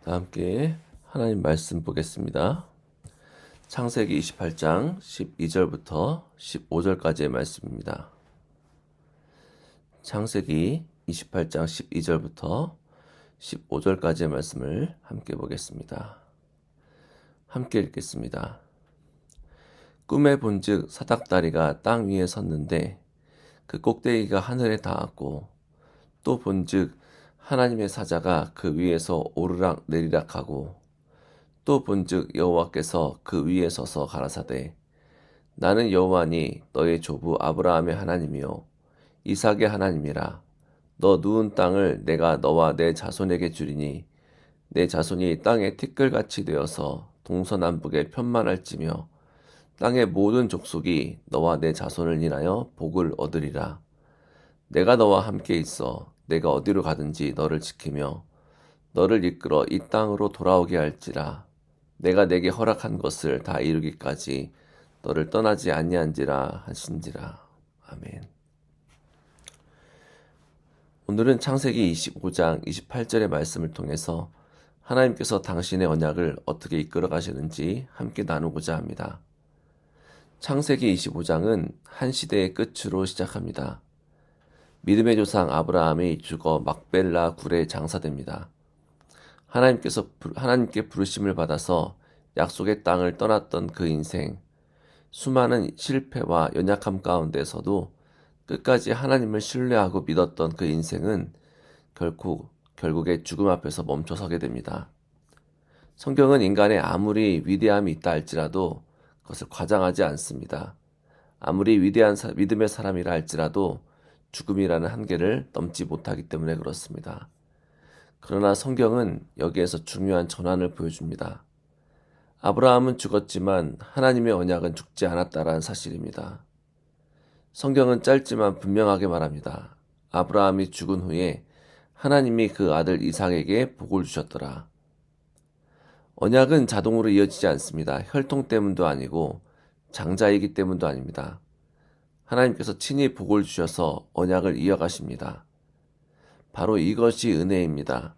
다 함께 하나님 말씀 보겠습니다. 창세기 28장 12절부터 15절까지의 말씀입니다. 창세기 28장 12절부터 15절까지의 말씀을 함께 보겠습니다. 함께 읽겠습니다. 꿈에 본즉 사닥다리가 땅 위에 섰는데 그 꼭대기가 하늘에 닿았고, 또 본즉 하나님의 사자가 그 위에서 오르락 내리락하고, 또 본즉 여호와께서 그 위에 서서 가라사대 나는 여호와니 너의 조부 아브라함의 하나님이요 이삭의 하나님이라. 너 누운 땅을 내가 너와 내 자손에게 주리니 내 자손이 땅의 티끌같이 되어서 동서남북에 편만할지며 땅의 모든 족속이 너와 내 자손을 인하여 복을 얻으리라. 내가 너와 함께 있어 내가 어디로 가든지 너를 지키며 너를 이끌어 이 땅으로 돌아오게 할지라. 내가 내게 허락한 것을 다 이루기까지 너를 떠나지 아니한지라 하신지라. 아멘. 오늘은 창세기 25장 28절의 말씀을 통해서 하나님께서 당신의 언약을 어떻게 이끌어 가시는지 함께 나누고자 합니다. 창세기 25장은 한 시대의 끝으로 시작합니다. 믿음의 조상 아브라함이 죽어 막벨라 굴에 장사됩니다. 하나님께 부르심을 받아서 약속의 땅을 떠났던 그 인생, 수많은 실패와 연약함 가운데서도 끝까지 하나님을 신뢰하고 믿었던 그 인생은 결국에 죽음 앞에서 멈춰서게 됩니다. 성경은 인간의 아무리 위대함이 있다 할지라도 그것을 과장하지 않습니다. 아무리 위대한 믿음의 사람이라 할지라도 죽음이라는 한계를 넘지 못하기 때문에 그렇습니다. 그러나 성경은 여기에서 중요한 전환을 보여줍니다. 아브라함은 죽었지만 하나님의 언약은 죽지 않았다라는 사실입니다. 성경은 짧지만 분명하게 말합니다. 아브라함이 죽은 후에 하나님이 그 아들 이삭에게 복을 주셨더라. 언약은 자동으로 이어지지 않습니다. 혈통 때문도 아니고 장자이기 때문도 아닙니다. 하나님께서 친히 복을 주셔서 언약을 이어가십니다. 바로 이것이 은혜입니다.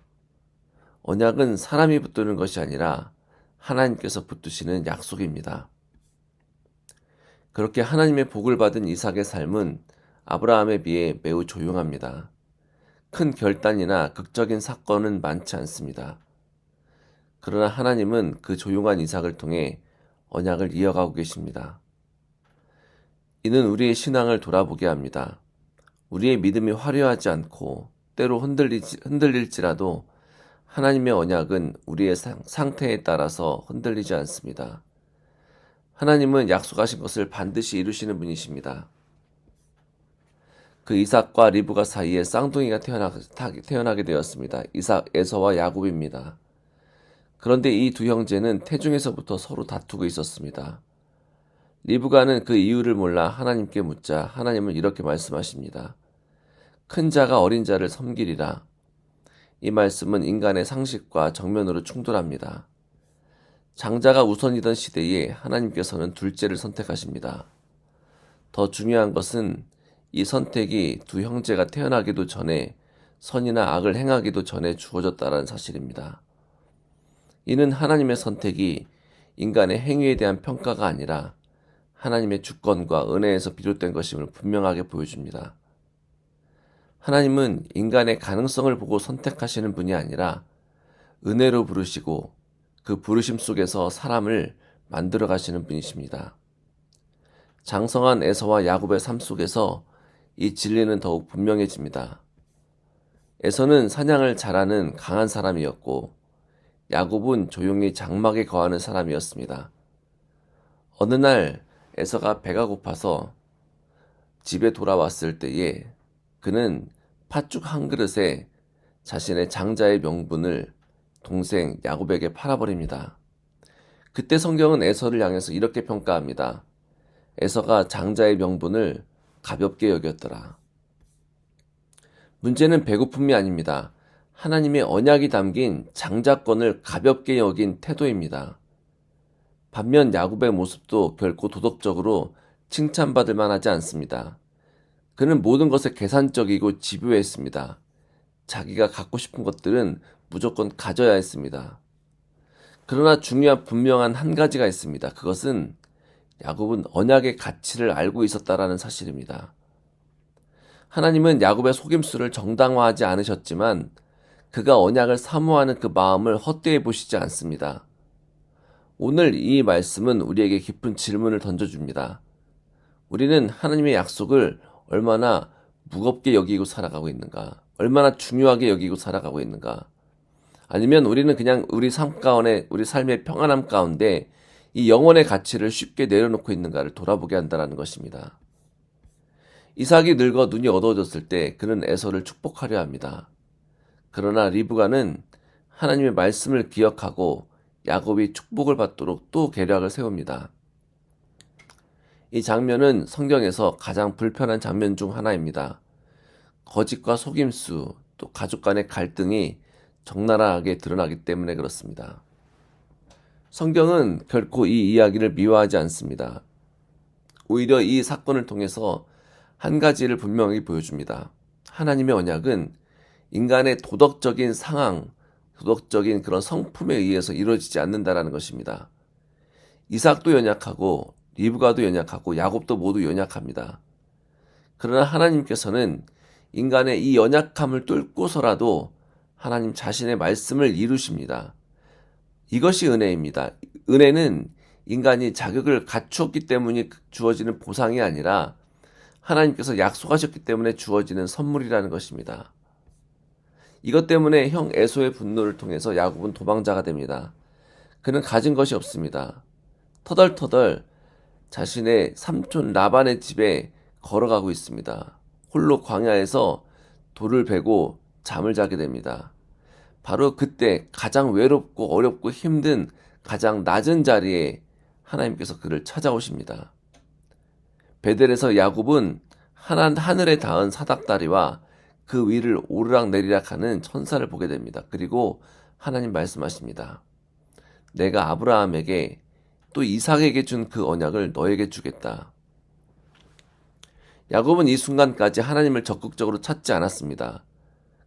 언약은 사람이 붙드는 것이 아니라 하나님께서 붙드시는 약속입니다. 그렇게 하나님의 복을 받은 이삭의 삶은 아브라함에 비해 매우 조용합니다. 큰 결단이나 극적인 사건은 많지 않습니다. 그러나 하나님은 그 조용한 이삭을 통해 언약을 이어가고 계십니다. 이는 우리의 신앙을 돌아보게 합니다. 우리의 믿음이 화려하지 않고 때로 흔들릴지라도 하나님의 언약은 우리의 상태에 따라서 흔들리지 않습니다. 하나님은 약속하신 것을 반드시 이루시는 분이십니다. 그 이삭과 리브가 사이에 쌍둥이가 태어나게 되었습니다. 이삭, 에서와 야곱입니다. 그런데 이 두 형제는 태중에서부터 서로 다투고 있었습니다. 리브가는 그 이유를 몰라 하나님께 묻자 하나님은 이렇게 말씀하십니다. 큰 자가 어린 자를 섬기리라. 이 말씀은 인간의 상식과 정면으로 충돌합니다. 장자가 우선이던 시대에 하나님께서는 둘째를 선택하십니다. 더 중요한 것은 이 선택이 두 형제가 태어나기도 전에 선이나 악을 행하기도 전에 주어졌다는 사실입니다. 이는 하나님의 선택이 인간의 행위에 대한 평가가 아니라 하나님의 주권과 은혜에서 비롯된 것임을 분명하게 보여줍니다. 하나님은 인간의 가능성을 보고 선택하시는 분이 아니라 은혜로 부르시고 그 부르심 속에서 사람을 만들어 가시는 분이십니다. 장성한 에서와 야곱의 삶 속에서 이 진리는 더욱 분명해집니다. 에서는 사냥을 잘하는 강한 사람이었고 야곱은 조용히 장막에 거하는 사람이었습니다. 어느 날 에서가 배가 고파서 집에 돌아왔을 때에 그는 팥죽 한 그릇에 자신의 장자의 명분을 동생 야곱에게 팔아버립니다. 그때 성경은 에서를 향해서 이렇게 평가합니다. 에서가 장자의 명분을 가볍게 여겼더라. 문제는 배고픔이 아닙니다. 하나님의 언약이 담긴 장자권을 가볍게 여긴 태도입니다. 반면 야곱의 모습도 결코 도덕적으로 칭찬받을 만하지 않습니다. 그는 모든 것에 계산적이고 집요했습니다. 자기가 갖고 싶은 것들은 무조건 가져야 했습니다. 그러나 중요한 분명한 한 가지가 있습니다. 그것은 야곱은 언약의 가치를 알고 있었다라는 사실입니다. 하나님은 야곱의 속임수를 정당화하지 않으셨지만 그가 언약을 사모하는 그 마음을 헛되이 보시지 않습니다. 오늘 이 말씀은 우리에게 깊은 질문을 던져줍니다. 우리는 하나님의 약속을 얼마나 무겁게 여기고 살아가고 있는가? 얼마나 중요하게 여기고 살아가고 있는가? 아니면 우리는 그냥 우리 삶 가운데, 우리 삶의 평안함 가운데 이 영혼의 가치를 쉽게 내려놓고 있는가를 돌아보게 한다는 것입니다. 이삭이 늙어 눈이 어두워졌을 때 그는 에서를 축복하려 합니다. 그러나 리브가는 하나님의 말씀을 기억하고 야곱이 축복을 받도록 또 계략을 세웁니다. 이 장면은 성경에서 가장 불편한 장면 중 하나입니다. 거짓과 속임수, 또 가족 간의 갈등이 적나라하게 드러나기 때문에 그렇습니다. 성경은 결코 이 이야기를 미화하지 않습니다. 오히려 이 사건을 통해서 한 가지를 분명히 보여줍니다. 하나님의 언약은 인간의 도덕적인 상황, 도덕적인 그런 성품에 의해서 이루어지지 않는다라는 것입니다. 이삭도 연약하고 리브가도 연약하고 야곱도 모두 연약합니다. 그러나 하나님께서는 인간의 이 연약함을 뚫고서라도 하나님 자신의 말씀을 이루십니다. 이것이 은혜입니다. 은혜는 인간이 자격을 갖추었기 때문에 주어지는 보상이 아니라 하나님께서 약속하셨기 때문에 주어지는 선물이라는 것입니다. 이것 때문에 형 에서의 분노를 통해서 야곱은 도망자가 됩니다. 그는 가진 것이 없습니다. 터덜터덜 자신의 삼촌 라반의 집에 걸어가고 있습니다. 홀로 광야에서 돌을 베고 잠을 자게 됩니다. 바로 그때 가장 외롭고 어렵고 힘든 가장 낮은 자리에 하나님께서 그를 찾아오십니다. 베델에서 야곱은 하늘에 닿은 사닥다리와 그 위를 오르락내리락 하는 천사를 보게 됩니다. 그리고 하나님 말씀하십니다. 내가 아브라함에게 또 이삭에게 준 그 언약을 너에게 주겠다. 야곱은 이 순간까지 하나님을 적극적으로 찾지 않았습니다.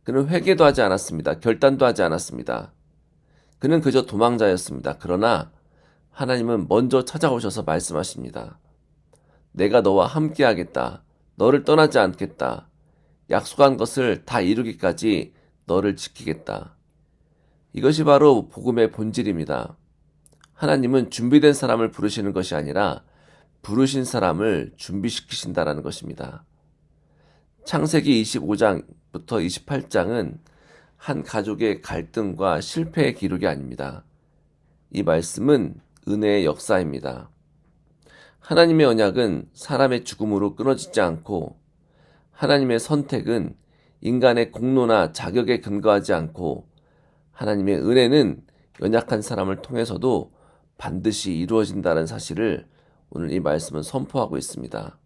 그는 회개도 하지 않았습니다. 결단도 하지 않았습니다. 그는 그저 도망자였습니다. 그러나 하나님은 먼저 찾아오셔서 말씀하십니다. 내가 너와 함께하겠다. 너를 떠나지 않겠다. 약속한 것을 다 이루기까지 너를 지키겠다. 이것이 바로 복음의 본질입니다. 하나님은 준비된 사람을 부르시는 것이 아니라 부르신 사람을 준비시키신다라는 것입니다. 창세기 25장부터 28장은 한 가족의 갈등과 실패의 기록이 아닙니다. 이 말씀은 은혜의 역사입니다. 하나님의 언약은 사람의 죽음으로 끊어지지 않고 하나님의 선택은 인간의 공로나 자격에 근거하지 않고 하나님의 은혜는 연약한 사람을 통해서도 반드시 이루어진다는 사실을 오늘 이 말씀은 선포하고 있습니다.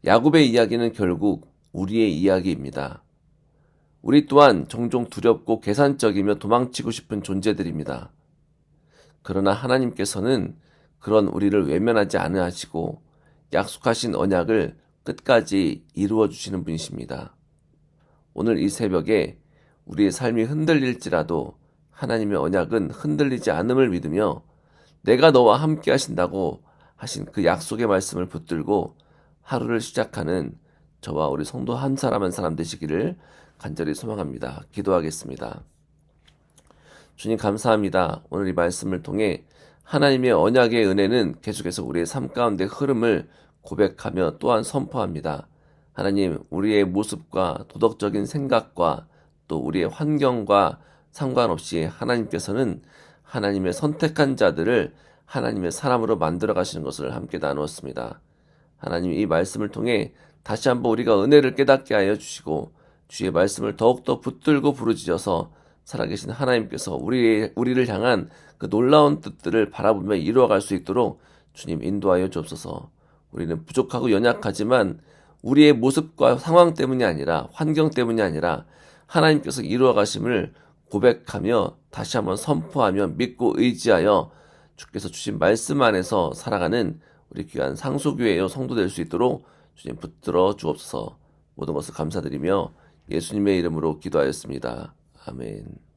야곱의 이야기는 결국 우리의 이야기입니다. 우리 또한 종종 두렵고 계산적이며 도망치고 싶은 존재들입니다. 그러나 하나님께서는 그런 우리를 외면하지 않으시고 약속하신 언약을 끝까지 이루어 주시는 분이십니다. 오늘 이 새벽에 우리의 삶이 흔들릴지라도 하나님의 언약은 흔들리지 않음을 믿으며 내가 너와 함께 하신다고 하신 그 약속의 말씀을 붙들고 하루를 시작하는 저와 우리 성도 한 사람 한 사람 되시기를 간절히 소망합니다. 기도하겠습니다. 주님 감사합니다. 오늘 이 말씀을 통해 하나님의 언약의 은혜는 계속해서 우리의 삶 가운데 흐름을 고백하며 또한 선포합니다. 하나님, 우리의 모습과 도덕적인 생각과 또 우리의 환경과 상관없이 하나님께서는 하나님의 선택한 자들을 하나님의 사람으로 만들어 가시는 것을 함께 나누었습니다. 하나님 이 말씀을 통해 다시 한번 우리가 은혜를 깨닫게 하여 주시고 주의 말씀을 더욱더 붙들고 부르짖어서 살아계신 하나님께서 우리를 향한 그 놀라운 뜻들을 바라보며 이루어갈 수 있도록 주님 인도하여 주옵소서. 우리는 부족하고 연약하지만 우리의 모습과 상황 때문이 아니라 환경 때문이 아니라 하나님께서 이루어 가심을 고백하며 다시 한번 선포하며 믿고 의지하여 주께서 주신 말씀 안에서 살아가는 우리 귀한 상소교회의 성도 될 수 있도록 주님 붙들어 주옵소서. 모든 것을 감사드리며 예수님의 이름으로 기도하였습니다. 아멘.